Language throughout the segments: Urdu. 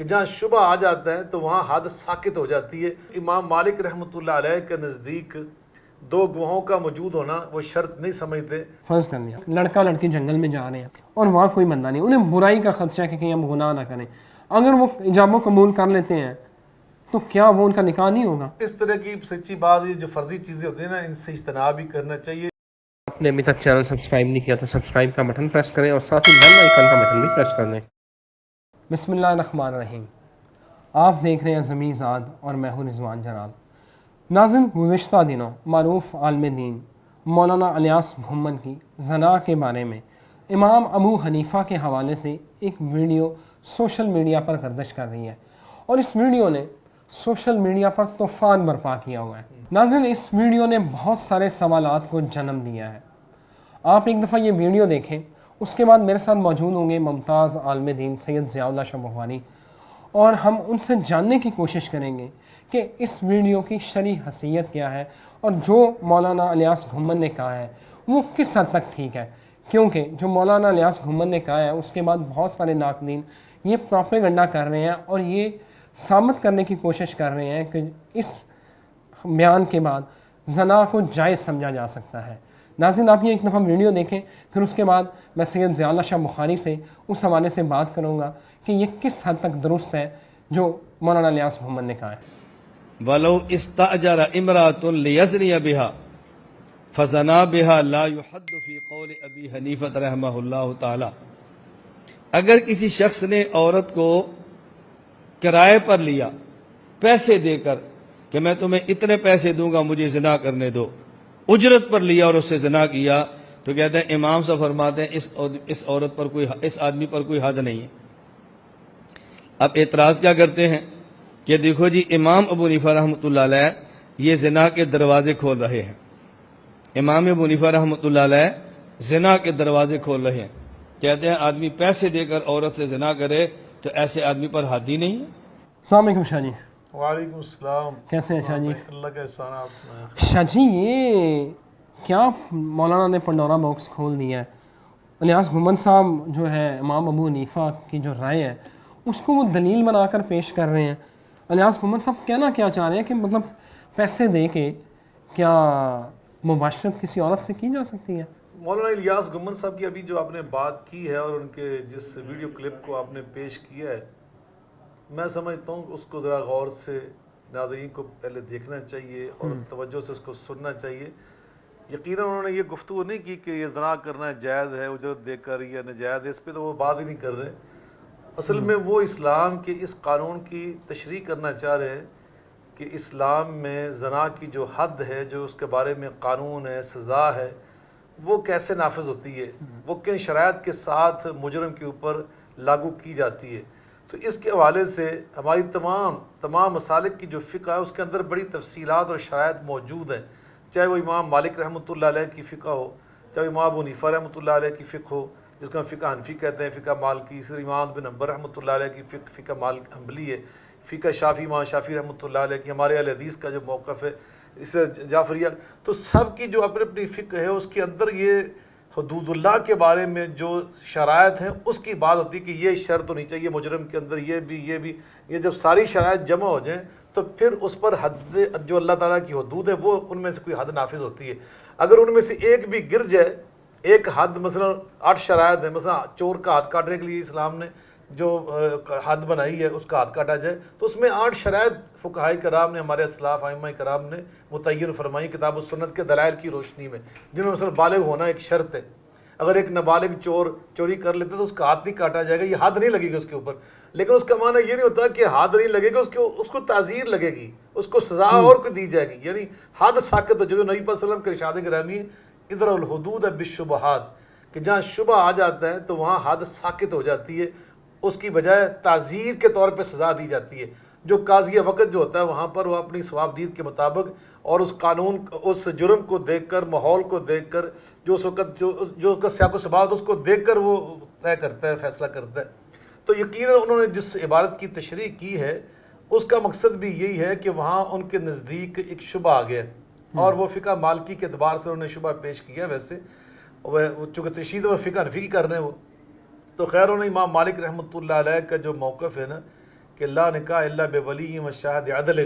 کہ جہاں شبہ آ جاتا ہے تو وہاں حد ساکت ہو جاتی ہے۔ امام مالک رحمۃ اللہ علیہ کے نزدیک دو گواہوں کا موجود ہونا وہ شرط نہیں سمجھتے۔ فرض کر لیا لڑکا لڑکی جنگل میں جا رہے ہیں اور وہاں کوئی بندہ نہیں، انہیں برائی کا خدشہ ہے کہ کہیں ہم گناہ نہ کریں، اگر وہ ایجاب و قبول کر لیتے ہیں تو کیا وہ ان کا نکاح نہیں ہوگا؟ اس طرح کی سچی بات، یہ جو فرضی چیزیں ہوتی ہیں نا، ان سے اجتناب بھی کرنا چاہیے۔ آپ نے ابھی تک چینل سبسکرائب نہیں کیا تو سبسکرائب کا بٹن پریس کریں اور ساتھ ہی بیل آئیکن کا بٹن بھی پریس کر دیں۔ بسم اللہ الرحمن الرحیم۔ آپ دیکھ رہے ہیں زمیں زاد اور میں ہوں رضوان جراد۔ ناظرین، گزشتہ دنوں معروف عالم دین مولانا الیاس گھمن کی زنا کے بارے میں امام ابو حنیفہ کے حوالے سے ایک ویڈیو سوشل میڈیا پر گردش کر رہی ہے، اور اس ویڈیو نے سوشل میڈیا پر طوفان برپا کیا ہوا ہے۔ ناظرین، اس ویڈیو نے بہت سارے سوالات کو جنم دیا ہے۔ آپ ایک دفعہ یہ ویڈیو دیکھیں، اس کے بعد میرے ساتھ موجود ہوں گے ممتاز عالم دین سید ضیاء اللہ شاہ بخاری، اور ہم ان سے جاننے کی کوشش کریں گے کہ اس ویڈیو کی شرعی حیثیت کیا ہے اور جو مولانا الیاس گھمن نے کہا ہے وہ کس حد تک ٹھیک ہے، کیونکہ جو مولانا الیاس گھمن نے کہا ہے اس کے بعد بہت سارے ناقدین یہ پروپیگنڈا کر رہے ہیں اور یہ ثابت کرنے کی کوشش کر رہے ہیں کہ اس بیان کے بعد زنا کو جائز سمجھا جا سکتا ہے۔ ناظرین، آپ یہ ایک دفعہ ویڈیو دیکھیں، پھر اس کے بعد میں سید ضیاء اللہ شاہ بخاری سے اس حوالے سے بات کروں گا کہ یہ کس حد تک درست ہے جو مولانا الیاس گھمن نے کہا ہے۔ وَلَوْ اسْتَأْجَرَ امْرَأَةٌ لِيَزْنِيَ بِهَا فَزَنَا بِهَا لَا يُحَدُّ فِي قَوْلِ أَبِي حنیفہ رحمہ اللہ تعالی۔ اگر کسی شخص نے عورت کو کرائے پر لیا پیسے دے کر کہ میں تمہیں اتنے پیسے دوں گا مجھے زنا کرنے دو، اجرت پر لیا اور اس سے زنا کیا، تو کہتے ہیں امام صاحب فرماتے ہیں اس عورت پر اس آدمی پر کوئی حد نہیں ہے۔ اب اعتراض کیا کرتے ہیں کہ دیکھو جی، امام ابو حنیفہ رحمۃ اللہ علیہ یہ زنا کے دروازے کھول رہے ہیں، امام ابو حنیفہ رحمۃ اللہ علیہ زنا کے دروازے کھول رہے ہیں، کہتے ہیں آدمی پیسے دے کر عورت سے زنا کرے تو ایسے آدمی پر حد ہی نہیں ہے۔ السلام علیکم شاہ جی۔ وعلیکم السلام۔ کیسے ہیں شاہ جی؟ اللہ کا احسان، آپ سنائیں۔ شاہ جی، یہ کیا مولانا نے پنڈورا باکس کھول دیا ہے؟ الیاس گھمن صاحب جو ہے امام ابو حنیفہ کی جو رائے ہے اس کو وہ دلیل بنا کر پیش کر رہے ہیں۔ الیاس گھمن صاحب کہنا کیا چاہ رہے ہیں کہ مطلب پیسے دے کے کیا مباشرت کسی عورت سے کی جا سکتی ہے؟ مولانا الیاس گھمن صاحب کی ابھی جو آپ نے بات کی ہے اور ان کے جس ویڈیو کلپ کو آپ نے پیش کیا ہے، میں سمجھتا ہوں کہ اس کو ذرا غور سے ناظرین کو پہلے دیکھنا چاہیے اور توجہ سے اس کو سننا چاہیے۔ یقیناً انہوں نے یہ گفتگو نہیں کی کہ یہ زنا کرنا جائز ہے اجرت دے کر یا ناجائز ہے، اس پہ تو وہ بات ہی نہیں کر رہے۔ اصل میں وہ اسلام کے اس قانون کی تشریح کرنا چاہ رہے ہیں کہ اسلام میں زنا کی جو حد ہے، جو اس کے بارے میں قانون ہے، سزا ہے، وہ کیسے نافذ ہوتی ہے، وہ کن شرائط کے ساتھ مجرم کے اوپر لاگو کی جاتی ہے۔ تو اس کے حوالے سے ہماری تمام مسالک کی جو فقہ ہے اس کے اندر بڑی تفصیلات اور شرائط موجود ہیں، چاہے وہ امام مالک رحمۃ اللہ علیہ کی فقہ ہو، چاہے امام ابو حنیفہ رحمۃ اللہ علیہ کی فقہ ہو جس کو ہم فقہ حنفی کہتے ہیں، فقہ مالکی، اس طرح امام بن حنبل رحمۃ اللہ علیہ کی فقہ حنبلی ہے، فقہ شافعی امام شافعی رحمۃ اللہ علیہ کی، ہمارے اہل حدیث کا جو موقف ہے، اس طرح جعفریہ، تو سب کی جو اپنی اپنی فقہ ہے اس کے اندر یہ حدود اللہ کے بارے میں جو شرائط ہیں اس کی بات ہوتی ہے کہ یہ شرط ہونی چاہیے مجرم کے اندر، یہ جب ساری شرائط جمع ہو جائیں تو پھر اس پر حد جو اللہ تعالیٰ کی حدود ہے وہ ان میں سے کوئی حد نافذ ہوتی ہے۔ اگر ان میں سے ایک بھی گر جائے، ایک حد، مثلا 8 شرائط ہیں، مثلا چور کا ہاتھ کاٹنے کے لیے اسلام نے جو حد بنائی ہے اس کا ہاتھ کاٹا جائے، تو اس میں 8 شرائط فقہاء کرام نے، ہمارے اسلاف ائمہ کرام نے متعین فرمائی کتاب و سنت کے دلائل کی روشنی میں، جن میں مثلا بالغ ہونا ایک شرط ہے۔ اگر ایک نابالغ چور چوری کر لیتے تو اس کا ہاتھ نہیں کاٹا جائے گا، یہ حد نہیں لگے گی اس کے اوپر، لیکن اس کا معنی یہ نہیں ہوتا کہ ہاتھ نہیں لگے گا، اس کو تعزیر لگے گی، اس کو سزا اور کوئی دی جائے گی، یعنی حد ساکت ہو۔ جو نبی صلی اللہ علیہ وسلم کے ارشاد گرامی ہے، ادھر الحدود بالشبہات، کہ جہاں شبہ آ جاتا ہے تو وہاں حد ساکت ہو جاتی ہے، اس کی بجائے تعزیر کے طور پہ سزا دی جاتی ہے۔ جو قاضی وقت جو ہوتا ہے وہاں پر وہ اپنی ثوابدید کے مطابق اور اس قانون، اس جرم کو دیکھ کر، ماحول کو دیکھ کر، جو اس وقت جو اس کا سیاق و سباق اس کو دیکھ کر وہ طے کرتا ہے، فیصلہ کرتا ہے۔ تو یقیناً انہوں نے جس عبارت کی تشریح کی ہے اس کا مقصد بھی یہی ہے کہ وہاں ان کے نزدیک ایک شبہ آ گیا اور وہ فقہ مالکی کے اعتبار سے انہوں نے شبہ پیش کیا۔ ویسے چونکہ تشہیر وہ فقہ حنفی کی کر رہے ہیں وہ، تو خیر انہوں نے امام مالک رحمۃ اللہ علیہ کا جو موقف ہے نا کہ کہ لا نکاح الا بولی و شاہد عدل.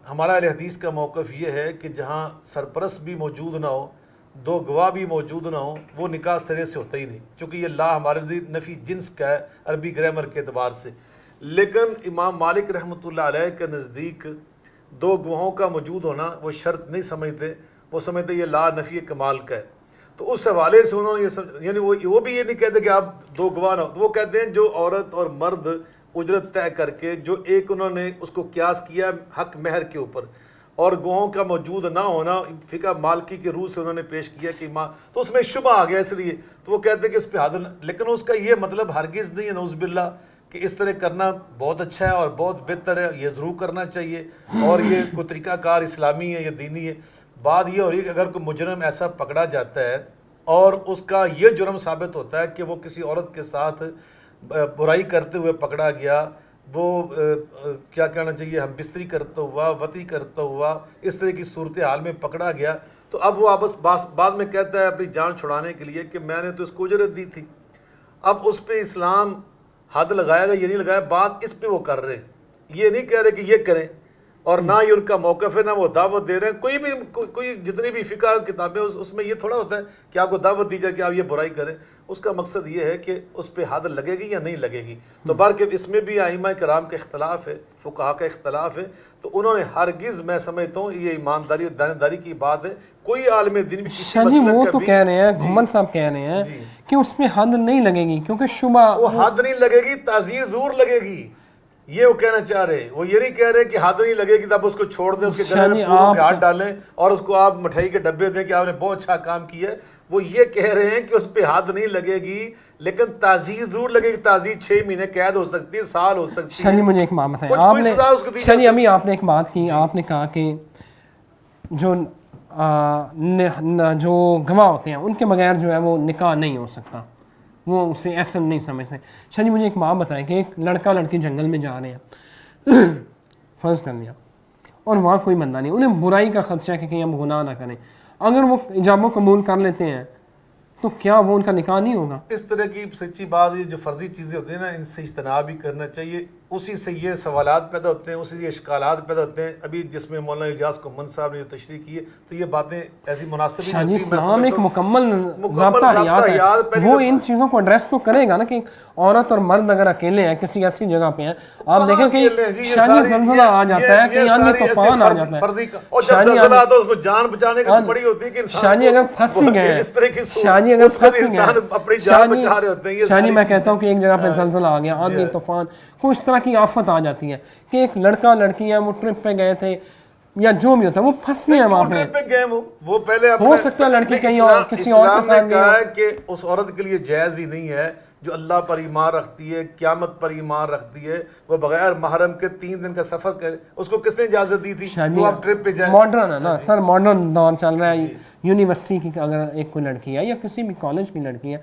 ہمارا اہل حدیث کا موقف یہ ہے کہ جہاں سرپرست بھی موجود نہ ہو، دو گواہ بھی موجود نہ ہو، وہ نکاح سرے سے ہوتا ہی نہیں، چونکہ یہ لا ہمارے نزدیک نفی جنس کا ہے عربی گرامر کے اعتبار سے. لیکن امام مالک رحمۃ اللہ علیہ کے نزدیک دو گواہوں کا موجود ہونا وہ شرط نہیں سمجھتے، وہ سمجھتے یہ لا نفی کمال کا ہے. تو اس حوالے سے انہوں نے یہ یعنی وہ بھی یہ نہیں کہتے کہ آپ دو گواہ نہ ہو، وہ کہتے ہیں جو عورت اور مرد اجرت طے کر کے، جو ایک انہوں نے اس کو قیاس کیا حق مہر کے اوپر، اور گواہوں کا موجود نہ ہونا فقہ مالکی کے روح سے انہوں نے پیش کیا کہ تو اس میں شبہ آ گیا، اس لیے تو وہ کہتے ہیں کہ اس پہ حد. لیکن اس کا یہ مطلب ہرگز نہیں ہے نعوذ باللہ کہ اس طرح کرنا بہت اچھا ہے اور بہت بہتر ہے، یہ ضرور کرنا چاہیے اور یہ کوئی طریقہ کار اسلامی ہے یا دینی ہے. بات یہ ہو رہی ہے کہ اگر کوئی مجرم ایسا پکڑا جاتا ہے اور اس کا یہ جرم ثابت ہوتا ہے کہ وہ کسی عورت کے ساتھ برائی کرتے ہوئے پکڑا گیا، وہ کیا کہنا چاہیے ہم بستری کرتا ہوا، وطی کرتا ہوا، اس طرح کی صورتحال میں پکڑا گیا، تو اب وہ آپس بعد میں کہتا ہے اپنی جان چھڑانے کے لیے کہ میں نے تو اس کو اجرت دی تھی. اب اس پہ اسلام حد لگائے گا یہ نہیں لگایا، بات اس پہ وہ کر رہے ہیں، یہ نہیں کہہ رہے کہ یہ کریں، اور نہ ہی ان کا موقف ہے، نہ وہ دعوت دے رہے ہیں. کوئی جتنی بھی فقہ کتابیں اس میں یہ تھوڑا ہوتا ہے کہ آپ کو دعوت دی جائے کہ آپ یہ برائی کریں. اس کا مقصد یہ ہے کہ اس پہ حد لگے گی یا نہیں لگے گی. تو بلکہ اس میں بھی ائمہ کرام کا اختلاف ہے، فقہا کا اختلاف ہے. تو انہوں نے ہرگز، میں سمجھتا ہوں یہ ایمانداری اور دیانتداری کی بات ہے، کوئی عالم دین بھی کسی مسئلے وہ تو کہہ رہے ہیں، گھمن صاحب کہہ رہے ہیں کہ اس پہ حد نہیں لگے گی کیونکہ شبہ، وہ حد نہیں لگے گی، تعزیر ضرور لگے گی، یہ وہ کہنا چاہ رہے ہیں. وہ یہ نہیں کہہ رہے کہ حد نہیں لگے گی تو آپ اس کو چھوڑ دیں، اس کے گلے میں پھولوں کے ہاتھ ڈالیں اور اس کو آپ مٹھائی کے ڈبے دیں کہ آپ نے بہت اچھا کام کیا ہے. وہ یہ کہہ رہے ہیں کہ اس پہ حد نہیں لگے گی لیکن تعزیر ضرور لگے گی. تعزیر 6 مہینے قید ہو سکتی ہے، سال ہو سکتی ہے. شانی مجھے ایک بات بتائیں، آپ نے شانی ابھی آپ نے ایک بات کی، آپ نے کہا کہ جو گواہ ہوتے ہیں ان کے بغیر جو ہے وہ نکاح نہیں ہو سکتا، وہ اسے ایسا نہیں سمجھتے. شانی مجھے ایک بات بتائیں کہ ایک لڑکا لڑکی جنگل میں جا رہے ہیں، فرض کر لیا، اور وہاں کوئی بندہ نہیں، انہیں برائی کا خدشہ ہے کہ کہیں ہم گناہ نہ کریں، اگر وہ ایجاب و قبول کر لیتے ہیں تو کیا وہ ان کا نکاح نہیں ہوگا؟ اس طرح کی سچی بات، یہ جو فرضی چیزیں ہوتی ہیں نا، ان سے اجتناب بھی کرنا چاہیے. اسی سے یہ سوالات پیدا ہوتے ہیں، اسی سے اشکالات پیدا ہوتے ہیں. ابھی جس میں مولانا اعجاز کومن صاحب نے جو تشریح کی ہے تو یہ باتیں ایسی مناسب نہیں ہوتی. اسلام ایک مکمل ضابطہ حیات ہے، وہ ان چیزوں کو ایڈریس تو کرے گا نا کہ عورت اور مرد اگر اکیلے ہیں کسی ایسی جگہ پہ ہیں، آپ دیکھیں کہ شانی زلزلہ آ جاتا ہے، کہ آندھی طوفان آ جاتا ہے، اور جب زلزلہ آتا ہے اس کو جان بچانے کی بڑی ہوتی ہے کہ شانی اگر پھنسی گئے، شانی اگر پھنسی گئے، شانی میں کہتا ہوں کہ ایک جگہ پہ زلزلہ آ گیا، آندھی طوفان، کوئی اس طرح کی آفت آ جاتی ہے کہ ایک لڑکا لڑکی ہے، وہ ٹرپ پہ گئے تھے یا جو بھی ہوتا ہے، وہ پھنس گئے وہاں پہ، ٹرپ پہ گئے وہ پہلے ہو سکتا ہے لڑکی کہیں اور کسی اور کے ساتھ کہا ہے کہ اس عورت کے لیے جائز ہی نہیں ہے جو اللہ پر ایمان رکھتی ہے، قیامت پر ایمان رکھتی ہے، وہ بغیر محرم کے 3 دن کا سفر کرے. اس کو کس نے اجازت دی تھی وہ آپ ٹرپ پہ جائیں؟ ماڈرن ہے نا سر، ماڈرن دور چل رہا ہے. یونیورسٹی کی اگر ایک کوئی لڑکی ہے یا کسی بھی کالج کی لڑکی ہے،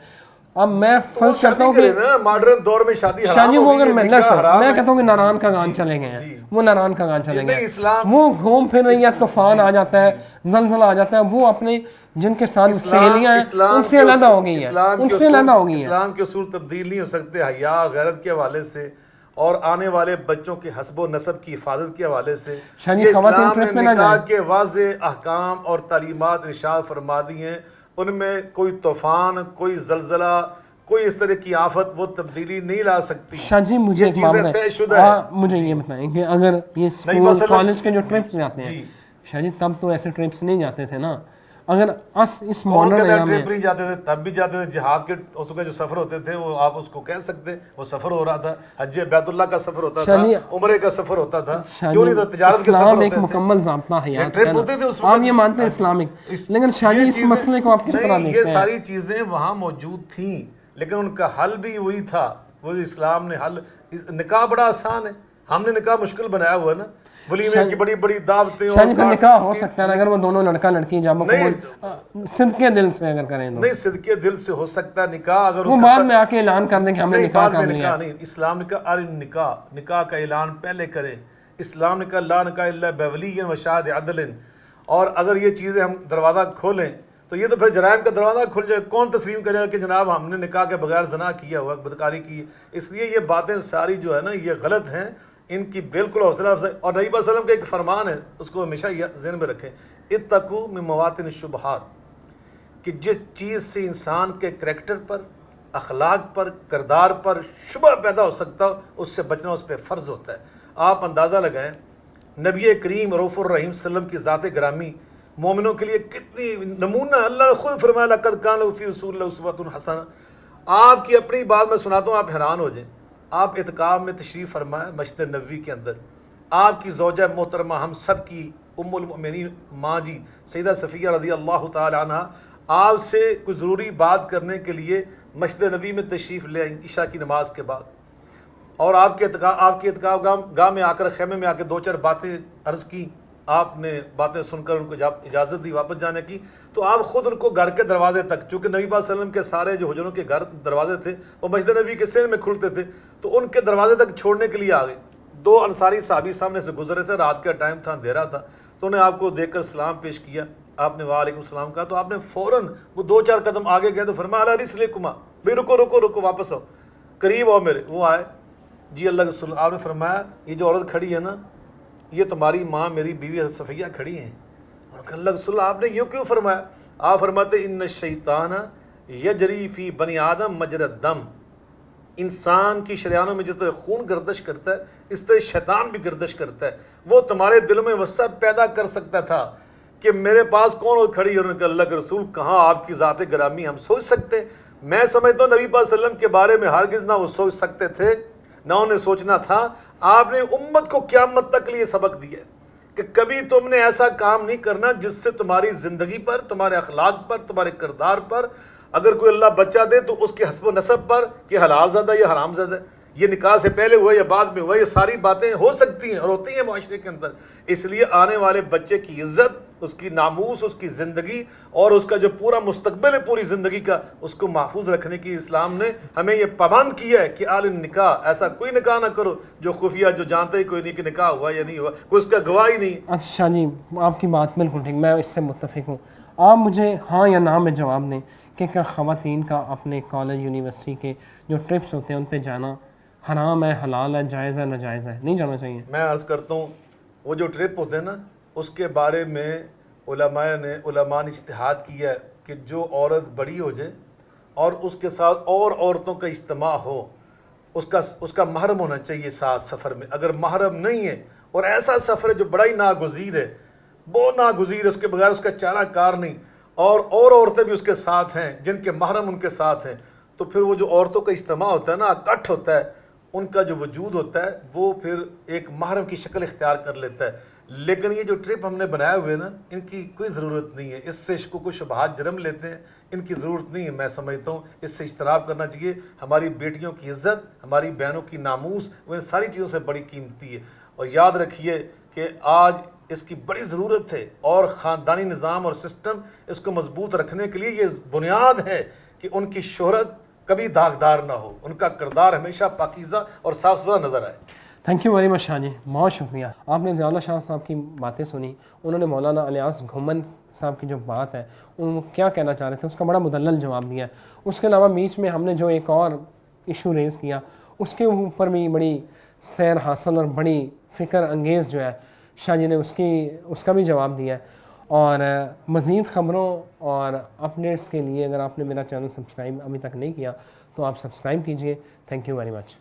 اب میں فرض کرتا ہوں کہ ماڈرن دور میں شادی شانی وہ اگر میں کہتا ہوں کہ ناران کا گان چلے گئے ہیں، وہ ناران کا گان چلے گئے، وہ گھوم پھر رہی ہے، طوفان آ جاتا ہے، زلزلہ آ جاتا ہے، وہ اپنے جن کے ساتھ سہیلیاں ہیں ان سے علیحدہ ہو گئی ہیں، ان سے علیحدہ ہو گئی ہیں. اسلام کے اصول تبدیل نہیں ہو سکتے حیا غیرت کے حوالے سے اور آنے والے بچوں کے حسب و نسب کی حفاظت کے حوالے سے. اسلام نے نکاح کے واضح احکام اور تعلیمات ارشاد فرما دی ہیں، ان میں کوئی طوفان، کوئی زلزلہ، کوئی اس طرح کی آفت وہ تبدیلی نہیں لا سکتی. شاہ جی مجھے ایک معاملہ مجھے یہ بتائیں کہ اگر یہ اسکول کالج کے جو ٹرپس جاتے ہیں شاہ جی، تب تو ایسے ٹرپس نہیں جاتے تھے نا. اگر اس ماڈرن ایرا میں ٹرپ نہیں جاتے تھے تب بھی جاتے تھے. جہاد کے اس کے جو سفر ہوتے تھے وہ آپ اس کو کہہ سکتے وہ سفر ہو رہا تھا، حج بیت اللہ کا سفر ہوتا تھا، عمرے کا سفر ہوتا تھا، کیوں نہیں تو تجارت کے سفر ہوتے تھے. اسلام ایک مکمل ضابطہ حیات ہے، آپ یہ مانتے ہیں اسلامک، لیکن شاہ جی اس مسئلے کو آپ کس طرح دیکھتے ہیں؟ یہ ساری چیزیں وہاں موجود تھیں لیکن ان کا حل بھی وہی تھا، وہ اسلام نے حل. نکاح بڑا آسان ہے، ہم نے نکاح مشکل بنایا ہوا ہے نا. ولیمے کی بڑی بڑی دعوتیں، شاید پھر نکاح ہو سکتا ہے اگر وہ دونوں لڑکا لڑکی جب صدقے دل سے اگر کریں تو. نہیں، صدقے دل سے ہو سکتا ہے نکاح، اگر وہ بعد میں آ کے اعلان کر دیں کہ ہم نے نکاح کر لیا. نہیں، اسلام نے کہا نکاح کا اعلان پہلے کریں. اسلام نے کہا لا نکاح الا بولی و شاہد عدل. اور اگر یہ چیزیں ہم دروازہ کھولیں تو یہ تو پھر جرائم کا دروازہ کھل جائے. کون تسلیم کرے گا کہ جناب ہم نے نکاح کے بغیر زنا کیا ہوا, بدکاری کی. اس لیے یہ باتیں ساری جو ہے نا یہ غلط ہیں, ان کی بالکل حوصلہ افزائی. اور نبی صلی اللہ علیہ وسلم کا ایک فرمان ہے, اس کو ہمیشہ ذہن میں رکھیں, اتقوا من مواطن الشبہات, کہ جس چیز سے انسان کے کریکٹر پر, اخلاق پر, کردار پر شبہ پیدا ہو سکتا ہو, اس سے بچنا اس پہ فرض ہوتا ہے. آپ اندازہ لگائیں نبی کریم رؤوف الرحیم صلی اللہ علیہ وسلم کی ذات گرامی مومنوں کے لیے کتنی نمونہ. اللہ نے خود فرمایا لقد کان فی رسول اللہ اسوۃ حسنہ. آپ کی اپنی بات میں سناتا ہوں, آپ حیران ہو جائیں. آپ اعتکاف میں تشریف فرمائے مسجد نبوی کے اندر, آپ کی زوجہ محترمہ ہم سب کی ام المؤمنین ماں جی سیدہ صفیہ رضی اللہ تعالی عنہ آپ سے کچھ ضروری بات کرنے کے لیے مسجد نبی میں تشریف لے آئیں عشاء کی نماز کے بعد, اور آپ کے اعتکاف گاہ میں آ کر, خیمے میں آ کے 2-4 باتیں عرض کی. آپ نے باتیں سن کر ان کو اجازت دی واپس جانے کی. تو آپ خود ان کو گھر کے دروازے تک, چونکہ نبی پاک صلی اللہ علیہ وسلم کے سارے جو حجروں کے گھر دروازے تھے وہ مسجد نبی کے سین میں کھلتے تھے, تو ان کے دروازے تک چھوڑنے کے لیے آ گئے. 2 انصاری صحابی سامنے سے گزرے تھے, رات کا ٹائم تھا, اندھیرا تھا, تو انہیں آپ کو دیکھ کر سلام پیش کیا. آپ نے وعلیکم السلام کہا, تو آپ نے فوراً وہ 2-4 قدم آگے گئے تو فرمایا علی رسلکما, بھئی رکو واپس آؤ, قریب آؤ میرے. وہ آئے, جی اللہ کے رسول. آپ نے فرمایا یہ جو عورت کھڑی ہے نا, یہ تمہاری ماں میری بیوی صفیہ کھڑی ہیں. اور کہ اللہ کے رسول آپ نے یہ کیوں فرمایا؟ آپ فرماتے ان الشیطان یجری فی بنی آدم مجری الدم, انسان کی شریانوں میں جس طرح خون گردش کرتا ہے اس طرح شیطان بھی گردش کرتا ہے. وہ تمہارے دلوں میں وسع پیدا کر سکتا تھا کہ میرے پاس کون ہو کھڑی ہے. انہوں نے کہا اللہ کے رسول کہاں آپ کی ذات گرامی ہم سوچ سکتے. میں سمجھتا ہوں نبی پاک صلی اللہ علیہ وسلم کے بارے میں ہرگز نہ وہ سوچ سکتے تھے نہ انہیں سوچنا تھا. آپ نے امت کو قیامت تک لیے سبق دیا کہ کبھی تم نے ایسا کام نہیں کرنا جس سے تمہاری زندگی پر, تمہارے اخلاق پر, تمہارے کردار پر, اگر کوئی اللہ بچہ دے تو اس کے حسب و نسب پر کہ حلال زادہ یا حرام زادہ, یہ نکاح سے پہلے ہوا یا بعد میں ہوا, یہ ساری باتیں ہو سکتی ہیں اور ہوتی ہیں معاشرے کے اندر. اس لیے آنے والے بچے کی عزت, اس کی ناموس, اس کی زندگی اور اس کا جو پورا مستقبل ہے پوری زندگی کا, اس کو محفوظ رکھنے کی اسلام نے ہمیں یہ پابند کیا ہے کہ آل نکاح, ایسا کوئی نکاح نہ کرو جو خفیہ, جو جانتے ہی کوئی نہیں کہ نکاح ہوا یا نہیں ہوا, کوئی اس کا گواہ ہی نہیں. اچھا جی, آپ کی بات بالکل ٹھیک, میں اس سے متفق ہوں. آپ مجھے ہاں یا نہ میں جواب دیں کہ کیا خواتین کا اپنے کالج یونیورسٹی کے جو ٹرپس ہوتے ہیں ان پہ جانا حرام ہے, حلال ہے, جائز ہے, ناجائز ہے, نہیں جانا چاہیے؟ میں عرض کرتا ہوں وہ جو ٹرپ ہوتے ہیں نا, اس کے بارے میں علماء نے اجتہاد کیا ہے کہ جو عورت بڑی ہو جائے اور اس کے ساتھ اور عورتوں کا اجتماع ہو, اس کا محرم ہونا چاہیے ساتھ سفر میں. اگر محرم نہیں ہے اور ایسا سفر ہے جو بڑا ہی ناگزیر ہے, بہت ناگزیر ہے, اس کے بغیر اس کا چارہ کار نہیں, اور عورتیں بھی اس کے ساتھ ہیں جن کے محرم ان کے ساتھ ہیں, تو پھر وہ جو عورتوں کا اجتماع ہوتا ہے نا, اکٹھ ہوتا ہے, ان کا جو وجود ہوتا ہے وہ پھر ایک محرم کی شکل اختیار کر لیتا ہے. لیکن یہ جو ٹرپ ہم نے بنائے ہوئے نا, ان کی کوئی ضرورت نہیں ہے, اس سے شکوک و شبہات جنم لیتے ہیں, ان کی ضرورت نہیں ہے. میں سمجھتا ہوں اس سے اجتناب کرنا چاہیے. ہماری بیٹیوں کی عزت, ہماری بہنوں کی ناموس, وہ ان ساری چیزوں سے بڑی قیمتی ہے. اور یاد رکھیے کہ آج اس کی بڑی ضرورت ہے, اور خاندانی نظام اور سسٹم اس کو مضبوط رکھنے کے لیے یہ بنیاد ہے کہ ان کی شہرت کبھی داغدار نہ ہو, ان کا کردار ہمیشہ پاکیزہ اور صاف ستھرا نظر آئے. تھینک یو ویری مچ شاہ جی, بہت شکریہ. آپ نے ضیاء اللہ شاہ صاحب کی باتیں سنی, انہوں نے مولانا الیاس گھومن صاحب کی جو بات ہے وہ کیا کہنا چاہ رہے تھے اس کا بڑا مدلل جواب دیا ہے. اس کے علاوہ بیچ میں ہم نے جو ایک اور ایشو ریز کیا اس کے اوپر بھی بڑی سیر حاصل اور بڑی فکر انگیز جو ہے شاہ جی نے اس کا بھی جواب دیا ہے. اور مزید خبروں اور اپڈیٹس کے لیے اگر آپ نے میرا چینل سبسکرائب ابھی تک نہیں کیا تو آپ سبسکرائب کیجئے. Thank you very much.